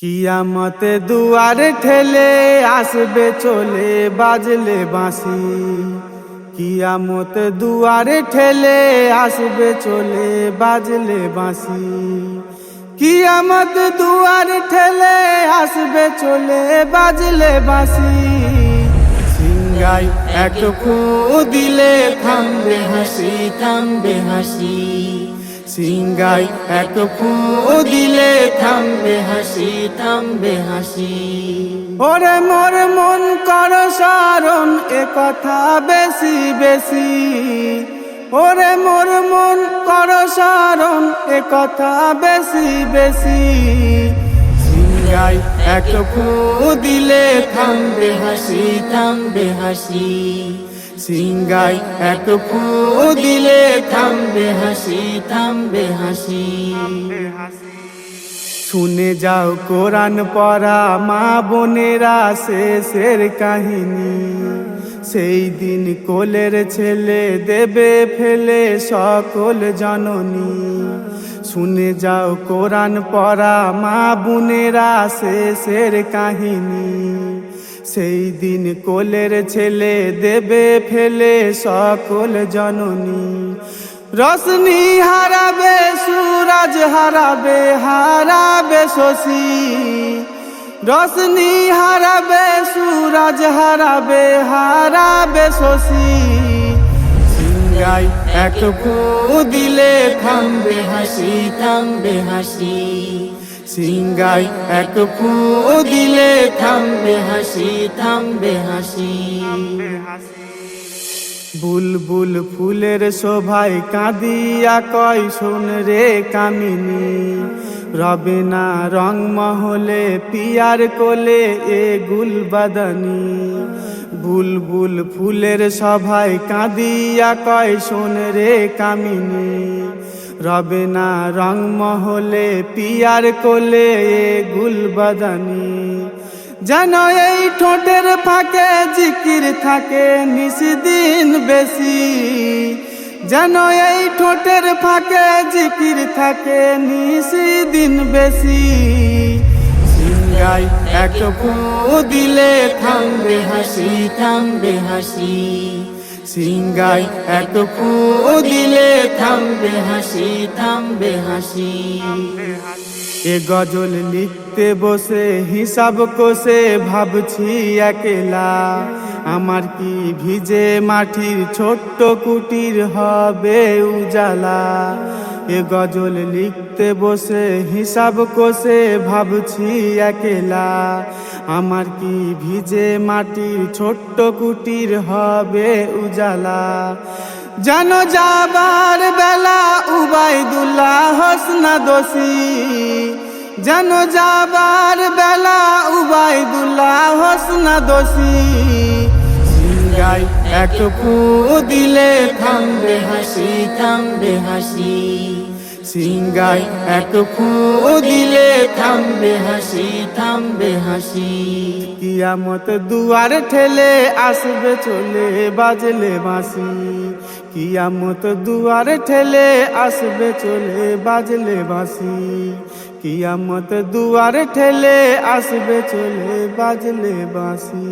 কিয়ামত দুয়ার ঠেলে আসবে চলে বাজলে বাঁশি। কিয়ামত দুয়ার ঠেলে আসবে চলে বাজলে বাঁশি। কিয়ামত দুয়ার ঠেলে আসবে চলে বাজলে বাঁশি। সিংগাই এক ফু দিলে থামবে হাসি, থামবে হাসি। সিংগাই এক ফু দিলে থামবে হাসি, থামবে হাসি। ওরে মোর মন কর স্মরণ এ কথা বেশি বেশি। ওরে মোর মন কর স্মরণ এ কথা বেশি বেশি। সিংগাই এক ফু দিলে থামবে হাসি, থামবে হাসি। সিংগাই এক ফু দিলে থামবে হাসি, থামবে হাসি। শুনে যাও কোরআন পড়া মা বোনেরা শেষের কাহিনী। সেই দিন কোলের ছেলে দেবে ফেলে সকল জননী। শুনে যাও কোরআন পড়া মা বোনেরা শেষের কাহিনী। সেই দিন কোলের ছেলে দেবে ফেলে সকল জননী। রশনি হারাবে সূরজ হারাবে, হারাবে শশী। রশনি হারাবে সূরজ হারাবে, হারাবে শশী। সিংগাই এক ফু দিলে থামবে হাসি, থামবে হাসি। সিংগাই এক ফু দিলে থামবে হাসি, থামবে হাসি। বুলবুল ফুলের শোভায় কাঁদিয়া কয় শোন রে কামিনী। রবে না রং মহলে পিয়ার কোলে এ গুলবাদানি। বুলবুল ফুলের সভায় কাঁদিয়া কয় শোন রে কামিনী। রবে না রং মহলে পিয়ার কোলে এ গুলবাদানি। যেন এই ঠোঁটের ফাঁকে জিকির থাকে নিশিদিন বেশি। যেন এই ঠোঁটের ফাঁকে জিকির থাকে নিশিদিন বেশি। সিংগাই এক ফু দিলে থামবে হাসি, থামবে হাসি। সিংগাই এক ফু দিলে থামবে হাসি, থামবে হাসি। এ গজল লিখতে বসে হিসাব কষে ভাবছি একলা। আমার কি ভিজে মাটির ছোট্ট কুটির হবে উজালা। এ গজল লিখতে বসে হিসাব কষে ভাবছি একলা। আমার কি ভিজে মাটির ছোট্ট কুটির হবে উজালা। যেন যাবার বেলা উবাইদুল্লাহ হোসনা দোষী। যেন যাবার বেলা উবাইদুল্লাহ হোসনা দোষী। সিংগাই এক ফু দিলে থামবে হাসি, থামবে হাসি। সিংগাই এক ফু দিলে থামবে হাসি, থামবে হাসি। কিয়ামত দুয়ার ঠেলে আসবে চলে বাজলে বাঁশি। কিয়ামত দুয়ার ঠেলে আসবে চলে বাজলে বাঁশি। কিয়ামত দুয়ার ঠেলে আসবে চলে বাজলে বাঁশি।